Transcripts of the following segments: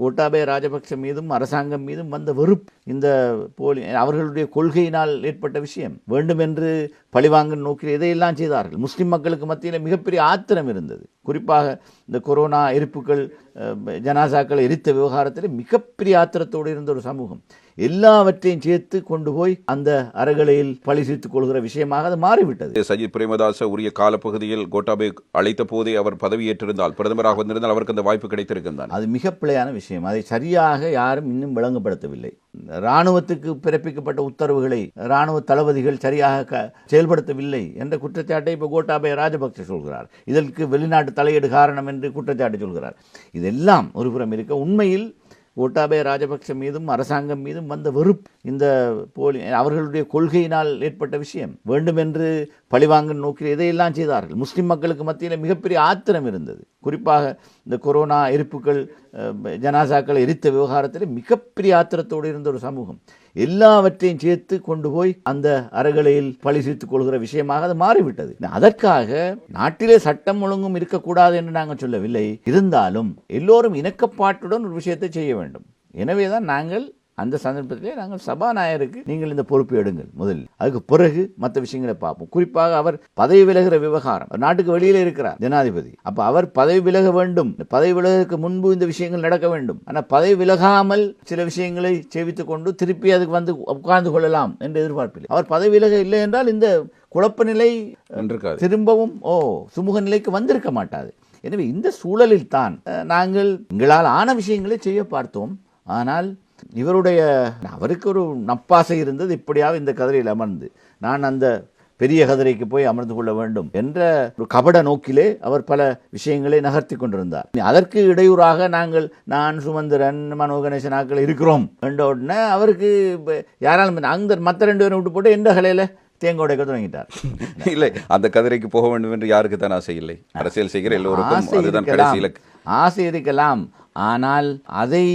கோட்டாபய ராஜபக்ஷ மீதும் அரசாங்கம் மீதும் வந்த வெறுப்பு, இந்த போலி அவர்களுடைய கொள்கையினால் ஏற்பட்ட விஷயம், வேண்டுமென்று பழிவாங்கல் நோக்கில் இதையெல்லாம் செய்தார்கள். முஸ்லிம் மக்களுக்கு மத்தியில் மிகப்பெரிய ஆத்திரம் இருந்தது. குறிப்பாக இந்த கொரோனா எரிப்புகள், ஜனாசாக்களை எரித்த விவகாரத்தில் மிகப்பெரிய ஆத்திரத்தோடு இருந்த ஒரு சமூகம் எல்லாவற்றையும் சேர்த்து கொண்டு போய் அந்த அறகலையில் பழி தீர்த்துக் கொள்கிற விஷயமாக அது மாறிவிட்டது. சஜித் பிரேமதாச உரிய காலப்பகுதியில் கோட்டாபே அழைத்த போதே அவர் பதவியேற்றிருந்தால், பிரதமராக வந்திருந்தால் அவருக்கு அந்த வாய்ப்பு கிடைத்திருக்கின்றார். அது மிக பிழையான விஷயம். அதை சரியாக யாரும் இன்னும் விளங்கப்படுத்தவில்லை. இராணுவத்துக்கு பிறப்பிக்கப்பட்ட உத்தரவுகளை இராணுவ தளபதிகள் சரியாக செயல்படுத்தவில்லை என்ற குற்றச்சாட்டை இப்போ கோட்டாபய ராஜபக்ஷ சொல்கிறார். இதற்கு வெளிநாட்டு தலையீடு காரணம் என்று குற்றச்சாட்டு சொல்கிறார். இதெல்லாம் ஒரு புறம் இருக்க, உண்மையில் கோட்டாபய ராஜபக்ஷ மீதும் அரசாங்கம் மீதும் வந்த வெறுப்பு, இந்த போலி அவர்களுடைய கொள்கையினால் ஏற்பட்ட விஷயம், வேண்டுமென்று பழிவாங்கல் நோக்கில் இதையெல்லாம் செய்தார்கள். முஸ்லிம் மக்களுக்கு மத்தியில் மிகப்பெரிய ஆத்திரம் இருந்தது. குறிப்பாக இந்த கொரோனா எரிப்புகள், ஜனாசாக்களை எரித்த விவகாரத்தில் மிகப்பெரிய ஆத்திரத்தோடு இருந்த ஒரு சமூகம் எல்லாவற்றையும் சேர்த்து கொண்டு போய் அந்த அறகலையில் பழி தீர்த்துக் கொள்கிற விஷயமாக அது மாறிவிட்டது. அதற்காக நாட்டிலே சட்டம் ஒழுங்கும் இருக்கக்கூடாது என்று நாங்கள் சொல்லவில்லை. இருந்தாலும் எல்லோரும் இணக்கப்பாட்டுடன் ஒரு விஷயத்தை செய்ய வேண்டும். எனவேதான் நாங்கள் அந்த சந்தர்ப்பத்திலே நாங்கள் சபாநாயகருக்கு நீங்கள் இந்த பொறுப்பு எடுங்கள் முதலில், அதுக்கு பிறகு மற்ற விஷயங்களை பார்ப்போம். குறிப்பாக அவர் பதவி விலகிற விவகாரம், நாட்டுக்கு வெளியில இருக்கிறார் ஜனாதிபதி. அப்ப அவர் பதவி விலக வேண்டும். பதவி விலகுவதற்கு முன்பு இந்த விஷயங்கள் நடக்க வேண்டும். ஆனால் பதவி விலகாமல் சில விஷயங்களை சேவித்துக் கொண்டு திருப்பி அதுக்கு வந்து உட்கார்ந்து கொள்ளலாம் என்று எதிர்பார்ப்பில்லை. அவர் பதவி விலக இல்லை என்றால் இந்த குழப்ப நிலை திரும்பவும் சுமூக நிலைக்கு வந்திருக்க மாட்டாது. எனவே இந்த சூழலில் தான் நாங்கள் எங்களால் ஆன விஷயங்களை செய்ய பார்த்தோம். ஆனால் அவருக்கு ஒரு நப்பாசை இருந்தது, இப்படியாக இந்த கதிரையில் அமர்ந்து நான் அந்த பெரிய கதிரைக்கு போய் அமர்ந்து கொள்ள வேண்டும் என்ற ஒரு கபட நோக்கிலே அவர் பல விஷயங்களை நகர்த்தி கொண்டிருந்தார். அதற்கு இடையூறாக நான் சுமந்திரன், மனோ கணேசன் ஆக்கள் இருக்கிறோம் என்ற உடனே அவருக்கு யாராலும் அந்த மற்ற 2 பேரும் விட்டு போட்டு எந்த கலையில தேங்க உடைக்க தொடங்கிட்டார். இல்லை, அந்த கதிரைக்கு போக வேண்டும் என்று யாருக்கு தான் ஆசை இல்லை. அரசியல் செய்கிற எல்லோருக்கும் ஆசை இருக்கலாம். ஆனால் அதை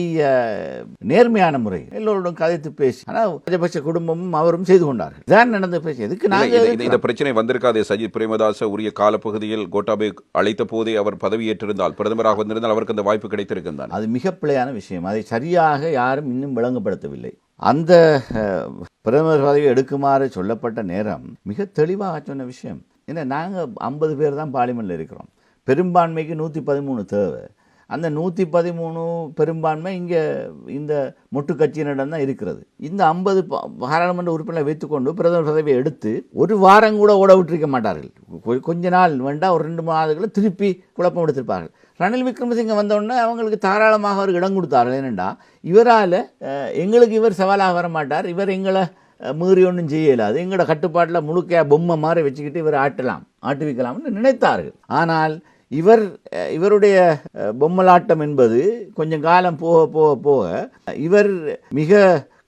நேர்மையான முறை எல்லோருடன் கதைத்து பேசி, ஆனால் ராஜபக்ஷ குடும்பமும் அவரும் செய்து கொண்டார்கள். இதான் நடந்த பேசி. எதுக்கு இந்த பிரச்சனை வந்திருக்காதே. சஜித் பிரேமதாச உரிய காலப்பகுதியில் கோட்டாபே அழைத்த போதே அவர் பதவியேற்றிருந்தால், பிரதமராக வந்திருந்தால் அவருக்கு அந்த வாய்ப்பு கிடைத்திருக்கின்றார். அது மிக பிழையான விஷயம். அதை சரியாக யாரும் இன்னும் விளங்கப்படுத்தவில்லை. அந்த பிரதமர் பதவி எடுக்குமாறு சொல்லப்பட்ட நேரம் மிக தெளிவாக சொன்ன விஷயம். ஏன்னா நாங்கள் 50 பேர் தான் பார்லிமெண்ட்ல இருக்கிறோம். பெரும்பான்மைக்கு 113 தேவை. அந்த 113 பெரும்பான்மை இங்கே இந்த மொட்டு கட்சியினிடம் தான் இருக்கிறது. இந்த 50 பாராளுமன்ற உறுப்பினரை வைத்துக்கொண்டு பிரதமர் பதவியை எடுத்து ஒரு வாரம் கூட ஓட விட்டிருக்க மாட்டார்கள். கொஞ்ச நாள் வேண்டாம், ஒரு 2 மாதங்களும் திருப்பி குழப்பம் எடுத்திருப்பார்கள். ரணில் விக்ரமசிங்க வந்தோடனே அவங்களுக்கு தாராளமாக அவர் இடம் கொடுத்தார்கள். ஏனென்றா இவரால் எங்களுக்கு இவர் சவாலாக வர மாட்டார், இவர் எங்களை மீறி ஒன்றும் செய்யலாது, எங்களோட கட்டுப்பாட்டில் முழுக்க பொம்மை மாதிரி வச்சுக்கிட்டு இவர் ஆட்டுவிக்கலாம்னு நினைத்தார்கள். ஆனால் இவருடைய பொம்மலாட்டம் என்பது கொஞ்சம் காலம் போக போக போக இவர் மிக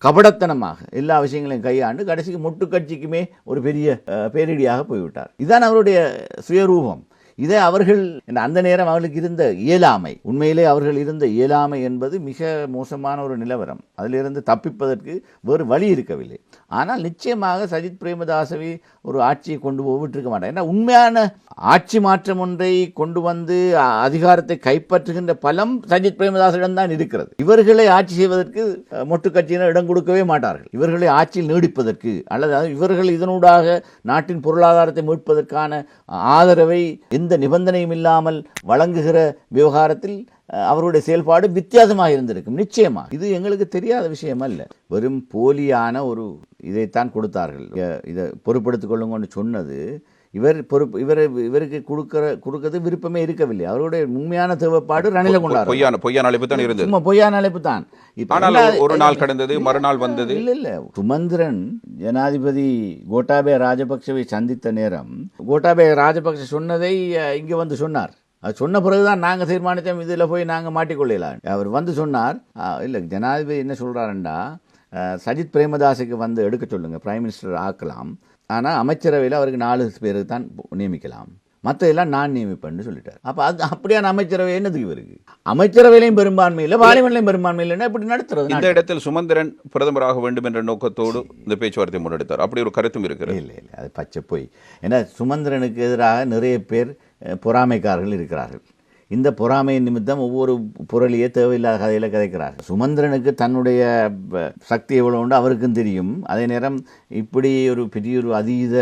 கபடத்தனமாக எல்லா விஷயங்களையும் கையாண்டு கடைசிக்கு மொட்டு கட்சிக்குமே ஒரு பெரிய பேரிடியாக போய்விட்டார். இதுதான் அவருடைய சுயரூபம். இதை அவர்கள் அந்த நேரம் அவர்களுக்கு இருந்த இயலாமை, உண்மையிலே அவர்கள் இருந்த இயலாமை என்பது மிக மோசமான ஒரு நிலவரம். அதிலிருந்து தப்பிப்பதற்கு வேறு வழி இருக்கவில்லை. ஆனால் நிச்சயமாக சஜித் பிரேமதாசவை ஒரு ஆட்சியை கொண்டு போவிட்டிருக்க மாட்டார். ஏன்னா உண்மையான ஆட்சி மாற்றம் ஒன்றை கொண்டு வந்து அதிகாரத்தை கைப்பற்றுகின்ற பலம் சஜித் பிரேமதாசிடம் தான் இருக்கிறது. இவர்களை ஆட்சி செய்வதற்கு மொட்டு கட்சியினர் இடம் கொடுக்கவே மாட்டார்கள். இவர்களை ஆட்சியில் நீடிப்பதற்கு அல்லது இவர்கள் இதனூடாக நாட்டின் பொருளாதாரத்தை மீட்பதற்கான ஆதரவை எந்த நிபந்தனையும் இல்லாமல் வழங்குகிற விவகாரத்தில் அவருடைய செயல்பாடு வித்தியாசமாக இருந்திருக்கும். நிச்சயமா இது எங்களுக்கு தெரியாத விஷயம் அல்ல. வெறும் போலியான ஒரு இதைத்தான் கொடுத்தார்கள். இதை பொறுப்படுத்திக் கொள்ளுங்கன்னு சொன்னது இவருக்கு கொடுக்கிறது விருப்பமே இருக்கவில்லை. அவருடைய உண்மையான தேவைப்பாடு ரணில கொண்டார். பொய்யான அழைப்பு தான் இருந்தது. சும்மா பொய்யான அழைப்பு தான். ஒரு நாள் கடந்தது, மறுநாள் வந்தது. இல்ல சுமந்திரன் ஜனாதிபதி கோட்டாபய ராஜபக்சவை சந்தித்த நேரம் கோட்டாபய ராஜபக்ச சொன்னதை இங்க வந்து சொன்னார். அது சொன்ன பிறகுதான் நாங்க தீர்மானித்தோம் இதில் போய் நாங்க மாட்டிக்கொள்ளலாம். அவர் வந்து சொன்னார், இல்ல ஜனாதிபதி என்ன சொல்றாருண்டா, சஜித் பிரேமதாசுக்கு வந்து எடுக்க சொல்லுங்க, பிரைம் மினிஸ்டர் ஆக்கலாம், ஆனா அமைச்சரவையில் அவருக்கு 4 பேருக்கு தான் நியமிக்கலாம், மற்ற எல்லாம் நான் நியமிப்பேன்னு சொல்லிட்டார். அப்ப அது அப்படியான அமைச்சரவை என்னதுக்கு இவருக்கு? அமைச்சரவையிலையும் பெரும்பான்மை இல்லை, பார்லிமெண்ட்லையும் பெரும்பான்மை இல்லைன்னா இப்படி நடத்துறது. இந்த இடத்தில் சுமந்திரன் பிரதமராக வேண்டும் என்ற நோக்கத்தோடு இந்த பேச்சுவார்த்தை முன்னெடுத்தார். அப்படி ஒரு கருத்தும் இருக்கிறது. இல்லை இல்லை, அது பச்சை போய். ஏன்னா சுமந்திரனுக்கு எதிராக நிறைய பேர் பொறாமைக்காரர்கள் இருக்கிறார்கள். இந்த பொறாமை நிமித்தம் ஒவ்வொரு புரளியே தேவையில்லாத கதையில கதைக்கிறார்கள். சுமந்திரனுக்கு தன்னுடைய சக்தி எவ்வளவு உண்டு அவருக்கும் தெரியும். அதே நேரம் இப்படி ஒரு பெரிய ஒரு அதீத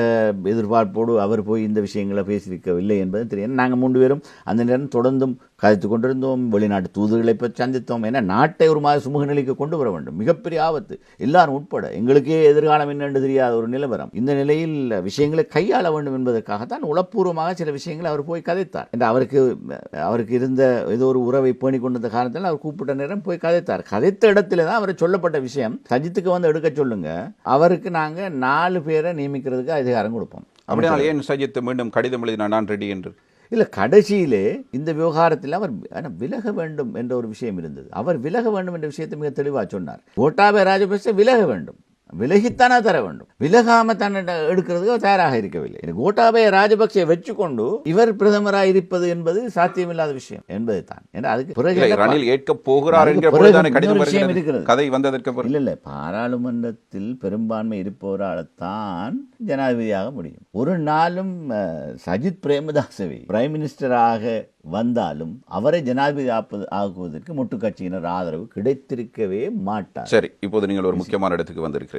எதிர்பார்ப்போடு அவர் போய் இந்த விஷயங்களை பேசியிருக்கவில்லை என்பது தெரியும். நாங்கள் 3 பேரும் அந்த நேரம் தொடர்ந்தும் கதைத்து கொண்டிருந்தோம். வெளிநாட்டு தூதுகளை பற்றி சந்தித்தோம். ஏன்னா நாட்டை ஒரு மாதிரி சுமூக நிலைக்கு கொண்டு வர வேண்டும். மிகப்பெரிய ஆபத்து, எல்லாரும் உட்பட. எங்களுக்கே எதிர்காலம் என்னென்று தெரியாத ஒரு நிலவரம். இந்த நிலையில் விஷயங்களை கையாள வேண்டும் என்பதற்காகத்தான் உளப்பூர்வமாக சில விஷயங்களை அவர் போய் கதைத்தார். என்று அவருக்கு இருந்த ஏதோ ஒரு உறவை பேணி கொண்ட காரணத்தில் அவர் கூப்பிட்ட நேரம் போய் கதைத்தார். கதைத்த இடத்துல தான் அவர் சொல்லப்பட்ட விஷயம், சஜித்துக்கு வந்து எடுக்க சொல்லுங்க, அவருக்கு நாங்கள் 4 பேரை நியமிக்கிறதுக்கு அதிகாரம் கொடுப்போம். அப்படினால் ஏன் சஜித் மீண்டும் கடிதம் எழுதினார் நான் ரெடி என்று? இல்லை, கடைசியிலே இந்த விவகாரத்தில் அவர் விலக வேண்டும் என்ற ஒரு விஷயம் இருந்தது. அவர் விலக வேண்டும் என்ற விஷயத்தை மிக தெளிவாக சொன்னார். கோட்டாபய ராஜபக்சே விலக வேண்டும், விலகித்தானே தர வேண்டும். விலகாம தன்னை எடுக்கிறதுக்கு தயாராக இருக்கவில்லை. கோட்டாபய ராஜபக்சே வச்சுக்கொண்டு இவர் பிரதமராக இருப்பது என்பது சாத்தியமில்லாத விஷயம் என்பதை தான். அதுக்கு பிறகு ரணில் ஏற்க போகிறார் என்கிற விஷயம் இருக்கிறது. கதை வந்ததற்கு இல்ல பாராளுமன்றத்தில் பெரும்பான்மை இருப்பவரால்தான் ஜனாதிபதியாக முடியும். ஒரு நாளும் சஜித் பிரேமதாசவை பிரைம் மினிஸ்டராக வந்தாலும் அவரை ஜனாதிபதி ஆக்குவதற்கு முட்டு கட்சியினர் ஆதரவு கிடைத்திருக்கவே மாட்டார். சரி, இப்போது நீங்கள் ஒரு முக்கியமான இடத்துக்கு வந்திருக்கிறீர்கள்.